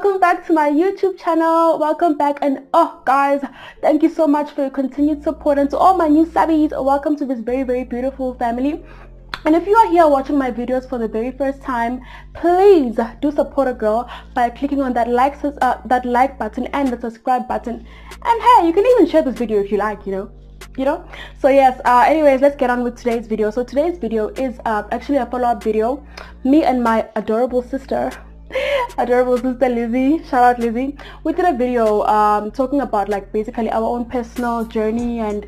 welcome back to my YouTube channel. Welcome back, and oh guys, thank you so much for your continued support, and to all my new subbies, welcome to this very beautiful family. And if you are here watching my videos for the very first time, please do support a girl by clicking on that like button and the subscribe button. And hey, you can even share this video if you like, you know. So yes, anyways, let's get on with today's video. So today's video is actually a follow-up video. Me and my adorable sister Lizzie, shout out Lizzie, we did a video talking about like basically our own personal journey and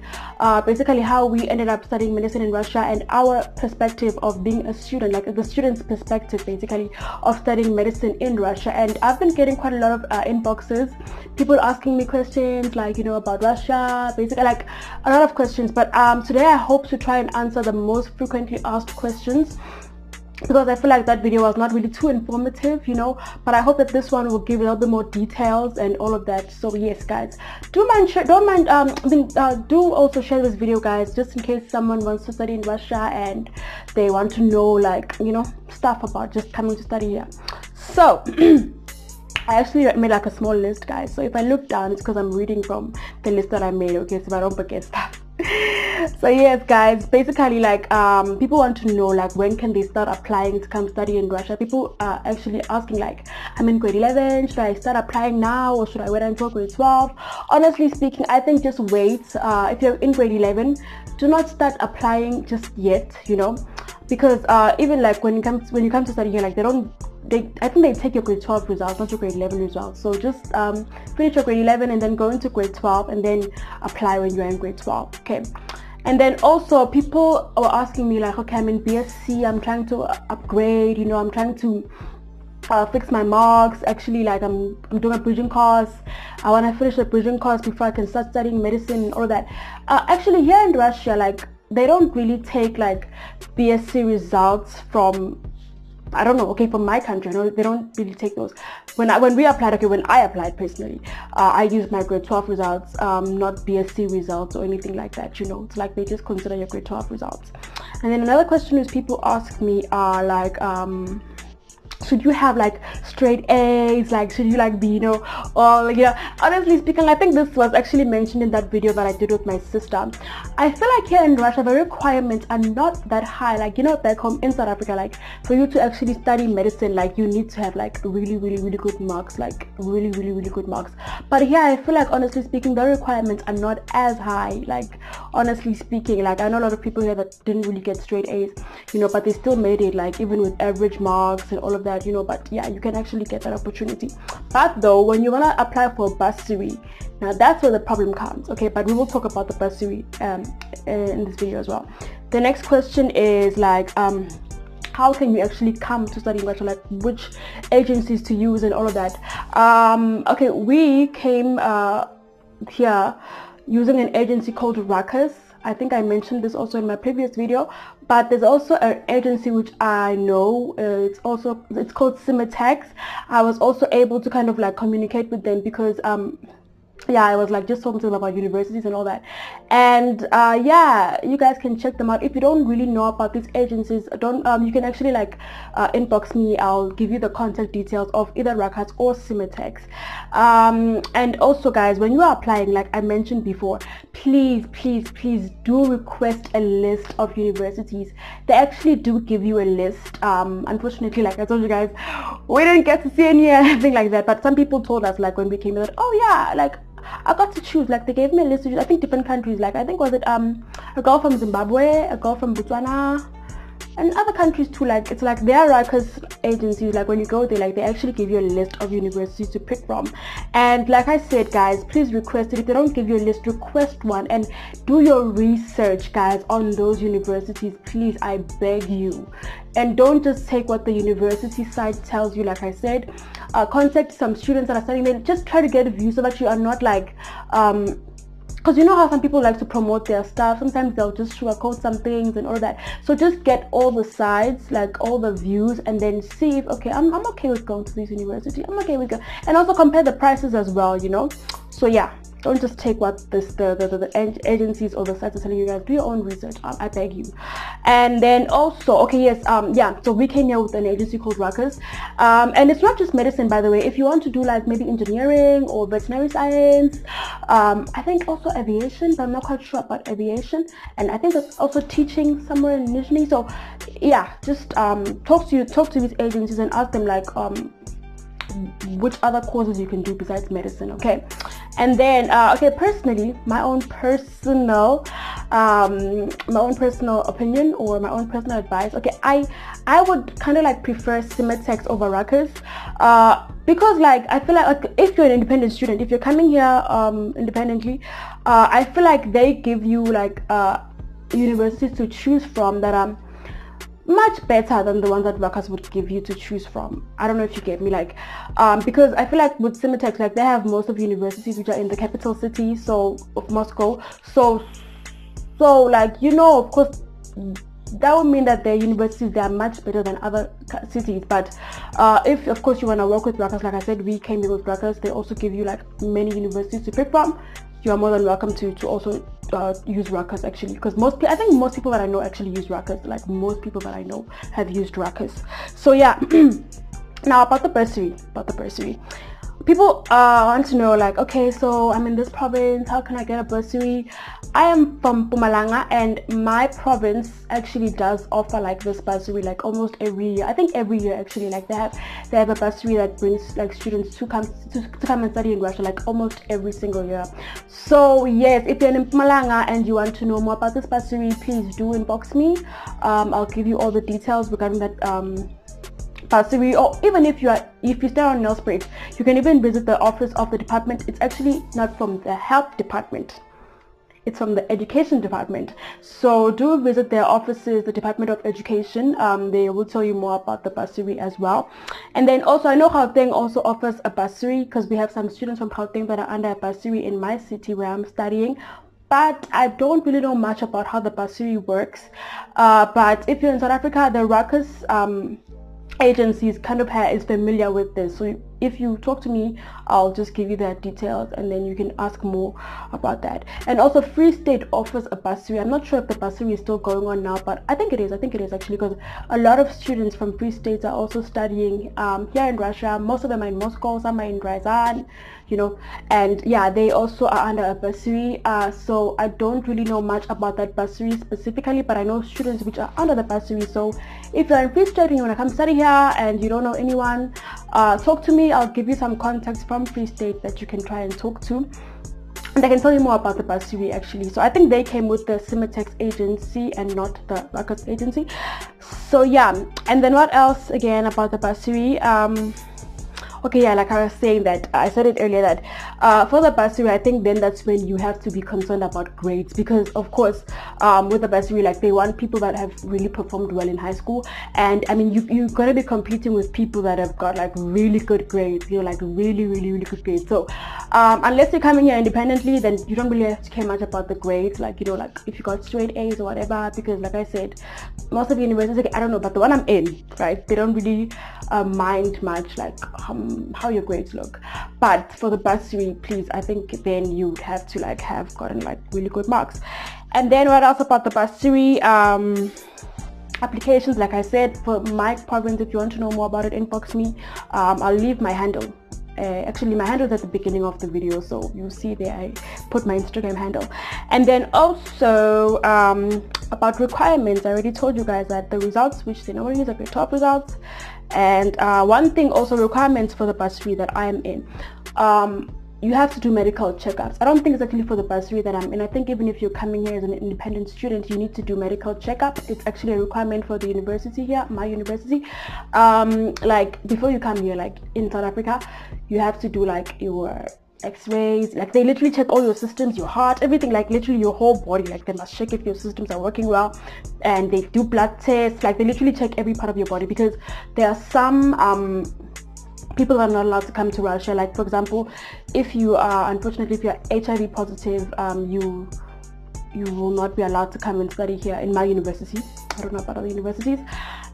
basically how we ended up studying medicine in Russia and our perspective of being a student, like the student's perspective basically of studying medicine in Russia. And I've been getting quite a lot of inboxes, people asking me questions like, you know, about Russia, basically like a lot of questions. But today I hope to try and answer the most frequently asked questions, because I feel like that video was not really too informative, you know, but I hope that this one will give a little bit more details and all of that. So yes guys, do also share this video guys, just in case someone wants to study in Russia and they want to know, like, you know, stuff about just coming to study here. So I actually made like a small list guys, so if I look down it's because I'm reading from the list that I made, okay, so I don't forget stuff. So yes guys, basically like people want to know like when can they start applying to come study in Russia. People are actually asking like, I'm in grade 11, should I start applying now or should I wait until grade 12? Honestly speaking, I think just wait. If you're in grade 11, do not start applying just yet, you know, because even like when you come to study here, like I think they take your grade 12 results, not your grade 11 results. So just finish your grade 11 and then go into grade 12 and then apply when you're in grade 12, okay? And then also people were asking me like, okay, I'm in BSc, I'm trying to upgrade, you know, I'm trying to fix my marks. Actually, like I'm doing a bridging course. I want to finish the bridging course before I can start studying medicine and all that. Actually here in Russia, like they don't really take like BSc results from, I don't know, okay, from my country, no, they don't really take those. When I applied personally, I used my grade 12 results, not BSc results or anything like that, you know. It's like they just consider your grade 12 results. And then another question is people ask me are like, should you have like straight A's, like should you like be, you know, or like, yeah, honestly speaking, I think this was actually mentioned in that video that I did with my sister. I feel like here in Russia the requirements are not that high, like, you know, back home in South Africa, like for you to actually study medicine, like you need to have like really good marks, like really good marks. But here I feel like, honestly speaking, the requirements are not as high. Like honestly speaking, like I know a lot of people here that didn't really get straight A's, you know, but they still made it, like even with average marks and all of that, you know. But yeah, you can actually get that opportunity. But though when you want to apply for a bursary, now that's where the problem comes, okay? But we will talk about the bursary in this video as well. The next question is like, how can you actually come to study in Russia, like which agencies to use and all of that. Okay, we came here using an agency called Ruckus. I think I mentioned this also in my previous video, but there's also an agency which I know, it's called Simitex. I was also able to kind of like communicate with them because yeah, I was like just talking to them about universities and all that. And yeah, you guys can check them out. If you don't really know about these agencies, you can actually like inbox me. I'll give you the contact details of either Ruckus or Simitex. And also guys, when you are applying, like I mentioned before, please do request a list of universities. They actually do give you a list. Unfortunately, like I told you guys, we didn't get to see any anything like that, but some people told us like when we came that, oh yeah, like I got to choose, like they gave me a list of, I think, different countries, like I think was it a girl from Zimbabwe, a girl from Botswana, and other countries too. Like it's like their Ruckus agencies, like when you go there, like they actually give you a list of universities to pick from. And like I said guys, please request it. If they don't give you a list, request one and do your research guys on those universities, please, I beg you. And don't just take what the university site tells you. Like I said, contact some students that are studying there. Just try to get a view so that you are not like because you know how some people like to promote their stuff, sometimes they'll just sugarcoat some things and all that. So just get all the sides, like all the views, and then see if, okay, I'm okay with going to this university, I'm okay with going, and also compare the prices as well, you know. So yeah, Don't just take what the agencies or the sites are telling you guys. Do your own research, I beg you. And then also, okay, yes, yeah, so we came here with an agency called Ruckus, and it's not just medicine, by the way. If you want to do like maybe engineering or veterinary science, I think also aviation, but I'm not quite sure about aviation, and I think that's also teaching somewhere in Nizhny. So yeah, just talk to these agencies and ask them like which other courses you can do besides medicine. Okay. And then okay, personally, my own personal opinion or my own personal advice, okay, I would kind of like prefer Simatex over Ruckus, because like I feel like if you're an independent student, if you're coming here independently, I feel like they give you like universities to choose from that are much better than the ones that Ruckus would give you to choose from. I don't know if you get me, like because I feel like with Simatex, like they have most of universities which are in the capital city, so of Moscow, so like, you know, of course that would mean that their universities, they are much better than other cities. But if of course you want to work with Ruckus, like I said, we came here with Ruckus, they also give you like many universities to pick from. You are more than welcome to also use Ruckus, actually, because I think most people that I know actually use Ruckus. Like most people that I know have used Ruckus. So yeah. Now about the bursary, people want to know like, okay, so I'm in this province, how can I get a bursary? I am from Mpumalanga, and my province actually does offer like this bursary like almost every year. I think every year actually, like they have a bursary that brings like students to come and study in Russia like almost every single year. So yes, if you're in Mpumalanga and you want to know more about this bursary, please do inbox me. I'll give you all the details regarding that bursary. Or even if you stay on Nelspruit, you can even visit the office of the department. It's actually not from the health department, it's from the education department. So do visit their offices, the Department of Education. They will tell you more about the bursary as well. And then also, I know Gauteng also offers a bursary, because we have some students from Gauteng that are under a bursary in my city where I'm studying. But I don't really know much about how the bursary works. But if you're in South Africa, the Ruckus agencies kind of is familiar with this. So if you talk to me, I'll just give you the details, and then you can ask more about that. And also Free State offers a bursary. I'm not sure if the bursary is still going on now, but I think it is actually, because a lot of students from Free State are also studying here in Russia. Most of them are in Moscow, some are in Ryazan, you know, and yeah, they also are under a bursary. So I don't really know much about that bursary specifically, but I know students which are under the bursary. So if you're in Free State and you want to come study here and you don't know anyone, talk to me. I'll give you some contacts from Free State that you can try and talk to, and I can tell you more about the bursary actually. So I think they came with the Simatex agency and not the Ruckus agency. So yeah, and then what else again about the bursary? Okay, yeah, like I was saying, that I said it earlier, that for the bursary, I think then that's when you have to be concerned about grades, because of course with the bursary, like they want people that have really performed well in high school. And I mean, you're gonna be competing with people that have got like really good grades, you know, like really good grades. So unless you're coming here independently, then you don't really have to care much about the grades, like, you know, like if you got straight A's or whatever, because like I said, most of the universities, I don't know, but the one I'm in, right, they don't really mind much like how your grades look. But for the bursary, please, I think then you'd have to like have gotten like really good marks. And then what else about the bursary? Applications, like I said, for my province, if you want to know more about it, inbox me. I'll leave my handle. Actually, my handle is at the beginning of the video, so you'll see there I put my Instagram handle. And then also about requirements, I already told you guys that the results, which they normally use, are the top results. And one thing also, requirements for the bursary that I am in, you have to do medical checkups. I don't think it's actually for the bursary that I'm in. I think even if you're coming here as an independent student, you need to do medical checkup. It's actually a requirement for the university here, my university. Like before you come here, like in South Africa, you have to do like your x-rays, like they literally check all your systems, your heart, everything, like literally your whole body. Like they must check if your systems are working well, and they do blood tests, like they literally check every part of your body, because there are some people are not allowed to come to Russia. Like for example, if you are, unfortunately, if you're HIV positive, you will not be allowed to come and study here in my university. I don't know about other universities.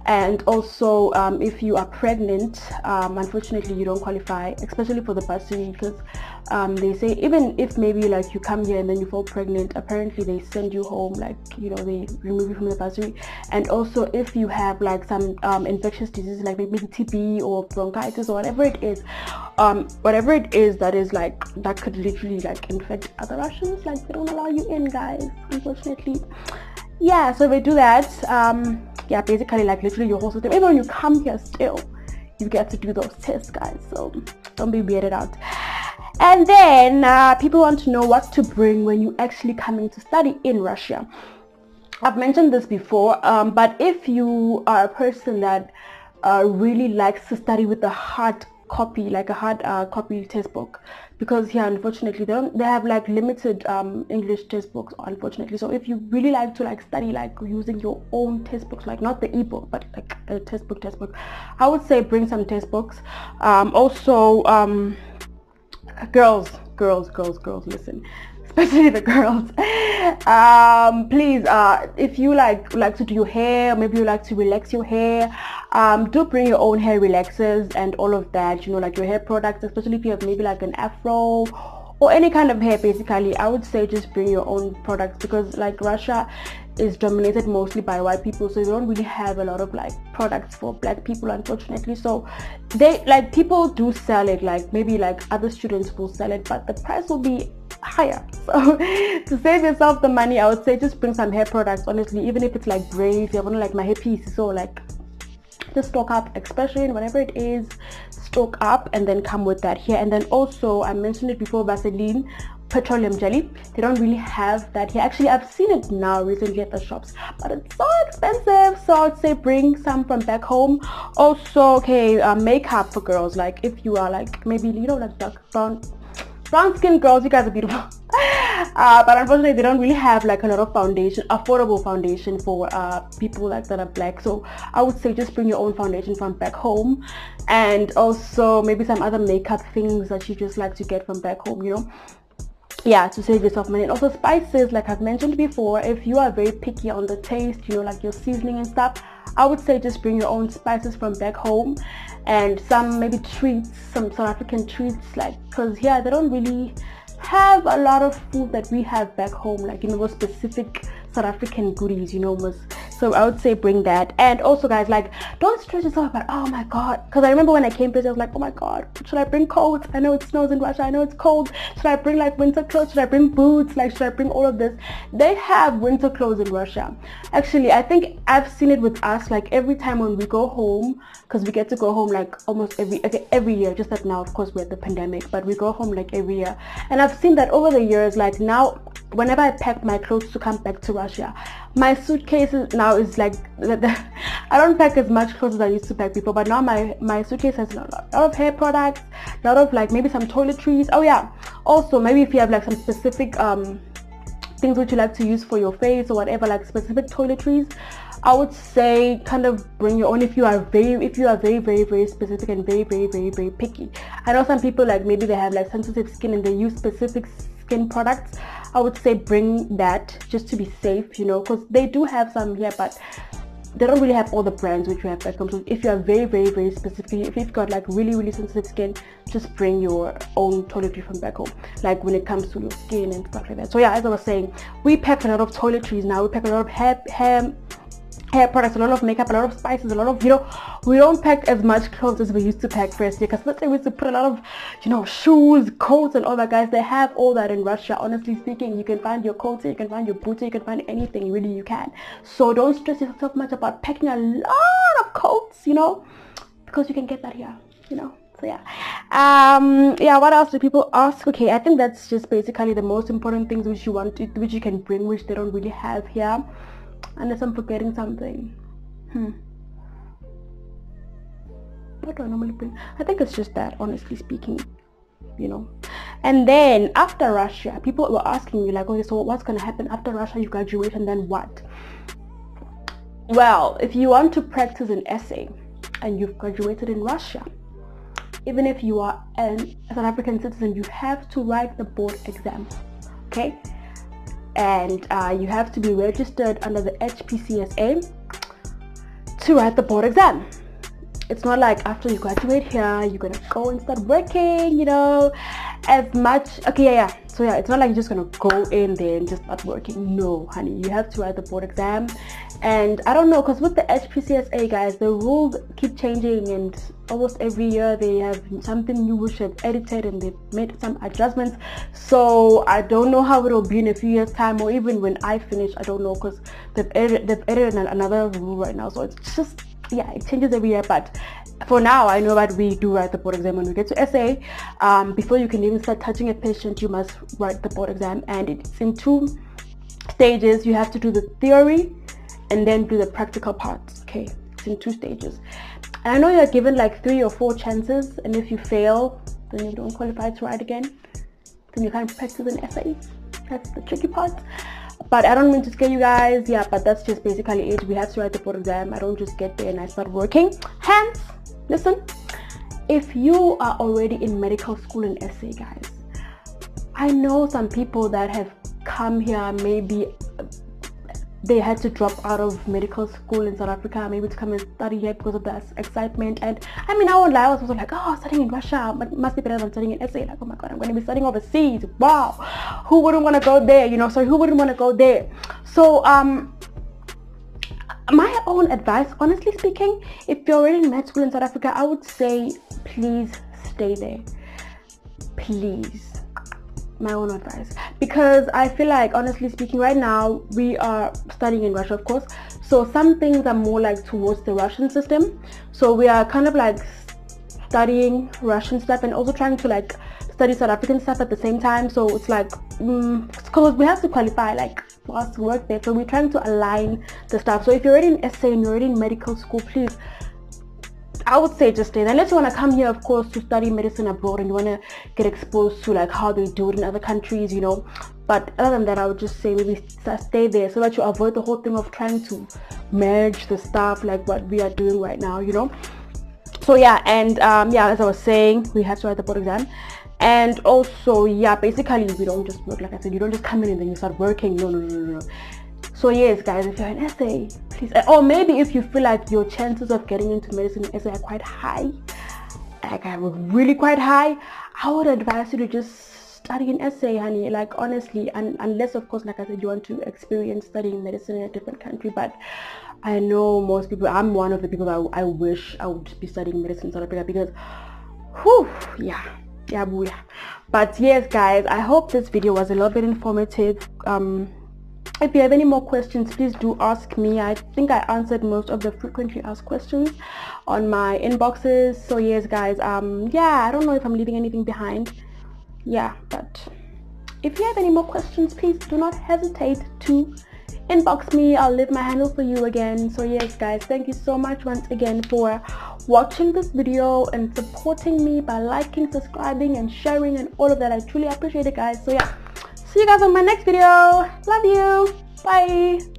And also if you are pregnant, unfortunately you don't qualify, especially for the bursary, because they say even if maybe like you come here and then you fall pregnant, apparently they send you home, like, you know, they remove you from the bursary. And also if you have like some infectious diseases like maybe TB or bronchitis or whatever it is that is like that could literally like infect other Russians, like they don't allow you in, guys, unfortunately. Yeah, so they do that. Yeah, basically like literally your whole system, even when you come here still you get to do those tests, guys, so don't be weirded out. And then people want to know what to bring when you actually coming to study in Russia. I've mentioned this before, but if you are a person that really likes to study with a hard copy, like a hard copy textbook, because here unfortunately they have like limited English textbooks, unfortunately. So if you really like to like study like using your own textbooks, like not the ebook but like a textbook, I would say bring some textbooks. Also girls, listen, especially the girls, please, if you like to do your hair, maybe you like to relax your hair, do bring your own hair relaxers and all of that, you know, like your hair products, especially if you have maybe like an afro or any kind of hair. Basically I would say just bring your own products, because like Russia is dominated mostly by white people, so they don't really have a lot of like products for black people, unfortunately. So they like, people do sell it, like maybe like other students will sell it, but the price will be higher. So to save yourself the money, I would say just bring some hair products, honestly, even if it's like braids, you want to like my hairpiece, so like just stock up, especially in whatever it is, stock up and then come with that here. And then also I mentioned it before, Vaseline, petroleum jelly, they don't really have that here. Actually I've seen it now recently at the shops, but it's so expensive, so I'd say bring some from back home. Also, okay, makeup for girls, like if you are like maybe, you know, like dark brown skin girls, you guys are beautiful. But unfortunately they don't really have like a lot of foundation, affordable foundation for people like that are black. So I would say just bring your own foundation from back home, and also maybe some other makeup things that you just like to get from back home, you know, yeah, to save yourself money. And also spices, like I've mentioned before, if you are very picky on the taste, you know, like your seasoning and stuff, I would say just bring your own spices from back home, and some maybe treats, some South African treats, like, because here they don't really have a lot of food that we have back home, like, you know, those specific South African goodies, you know, so I would say bring that. And also guys, like, don't stress yourself about, oh my god, because I remember when I came to this, I was like, oh my god, should I bring coats? I know it snows in Russia, I know it's cold. Should I bring like winter clothes? Should I bring boots? Like, should I bring all of this? They have winter clothes in Russia. Actually, I think I've seen it with us, like every time when we go home, because we get to go home like almost every year, just that now of course we're at the pandemic, but we go home like every year. And I've seen that over the years, like now whenever I pack my clothes to come back to Russia, my suitcases now is like, I don't pack as much clothes as I used to pack before, but now my suitcase has a lot of hair products, a lot of like maybe some toiletries. Oh yeah, also maybe if you have like some specific things which you like to use for your face or whatever, like specific toiletries, I would say kind of bring your own if you are very specific and very picky. I know some people, like maybe they have like sensitive skin and they use specific skin products. I would say bring that just to be safe, you know, because they do have some here, but they don't really have all the brands which you have back home. So if you are very specific, if you've got like really sensitive skin, just bring your own toiletries from back home, like when it comes to your skin and stuff like that. So yeah, as I was saying, we pack a lot of toiletries now, we pack a lot of hair products, a lot of makeup, a lot of spices, a lot of, you know, we don't pack as much clothes as we used to pack first year, because let's say we used to put a lot of, you know, shoes, coats and all that. Guys, they have all that in Russia. Honestly speaking, you can find your coats, you can find your boots, you can find anything, really, you can. So don't stress yourself much about packing a lot of coats, you know, because you can get that here, you know. So yeah, yeah, what else do people ask? Okay, I think that's just basically the most important things which you can bring, which they don't really have here, unless I'm forgetting something. What do I normally bring? I think it's just that, honestly speaking, you know. And then after Russia, people were asking me like, okay, so what's gonna happen after Russia? You graduate and then what? Well, if you want to practice an essay and you've graduated in Russia, even if you are an South African citizen, you have to write the board exam, okay? And you have to be registered under the HPCSA to write the board exam. It's not like after you graduate here you're gonna go and start working, you know, as much. Okay, yeah. So yeah, it's not like you're just gonna go in there and just start working. No, honey, you have to write the board exam. And I don't know, because with the HPCSA, guys, the rules keep changing, and almost every year they have something new which they've edited and they've made some adjustments. So I don't know how it'll be in a few years time, or even when I finish. I don't know, because they've edited another rule right now. So it's just, yeah, it changes every year. But for now, I know that we do write the board exam when we get to essay. Before you can even start touching a patient, you must write the board exam, and it's in 2 stages. You have to do the theory and then do the practical parts. Okay, it's in 2 stages. And I know you're given like 3 or 4 chances, and if you fail, then you don't qualify to write again. Then you can't practice an essay. That's the tricky part. But I don't mean to scare you guys. Yeah, but that's just basically it. We have to write the board exam. I don't just get there and I start working. Hence, listen, if you are already in medical school in SA, guys, I know some people that have come here, maybe they had to drop out of medical school in South Africa, maybe to come and study here because of the excitement. And I mean, I won't lie, I was also like, oh, studying in Russia must be better than studying in SA. Like, oh my god, I'm going to be studying overseas. Wow, who wouldn't want to go there? You know, so who wouldn't want to go there? So my own advice, honestly speaking, if you're already in med school in South Africa, I would say please stay there. Please. My own advice, because I feel like, honestly speaking, right now we are studying in Russia, of course, so some things are more like towards the Russian system, so we are kind of like studying Russian stuff and also trying to like study South African stuff at the same time. So it's like because we have to qualify like for us to work there, so we're trying to align the stuff. So if you're already in SA and you're already in medical school, please, I would say just stay there, unless you want to come here, of course, to study medicine abroad and you want to get exposed to like how they do it in other countries, you know. But other than that, I would just say maybe stay there so that you avoid the whole thing of trying to merge the stuff like what we are doing right now, you know. So yeah, and yeah, as I was saying, we have to write the board exam. And also, yeah, basically we don't just work, like I said, you don't just come in and then you start working. No. So yes, guys, if you're in SA, please, or maybe if you feel like your chances of getting into medicine in SA are quite high, like really quite high, I would advise you to just study in SA, honey. Like, honestly, and unless, of course, like I said, you want to experience studying medicine in a different country. But I know most people, I'm one of the people that I wish I would be studying medicine in South Africa, because whew, yeah. But yes, guys, I hope this video was a little bit informative. If you have any more questions, please do ask me. I think I answered most of the frequently asked questions on my inboxes. So yes, guys, yeah, I don't know if I'm leaving anything behind. Yeah, but if you have any more questions, please do not hesitate to inbox me. I'll leave my handle for you again. So yes, guys, thank you so much once again for watching this video and supporting me by liking, subscribing, and sharing and all of that. I truly appreciate it, guys. So yeah, see you guys on my next video. Love you. Bye.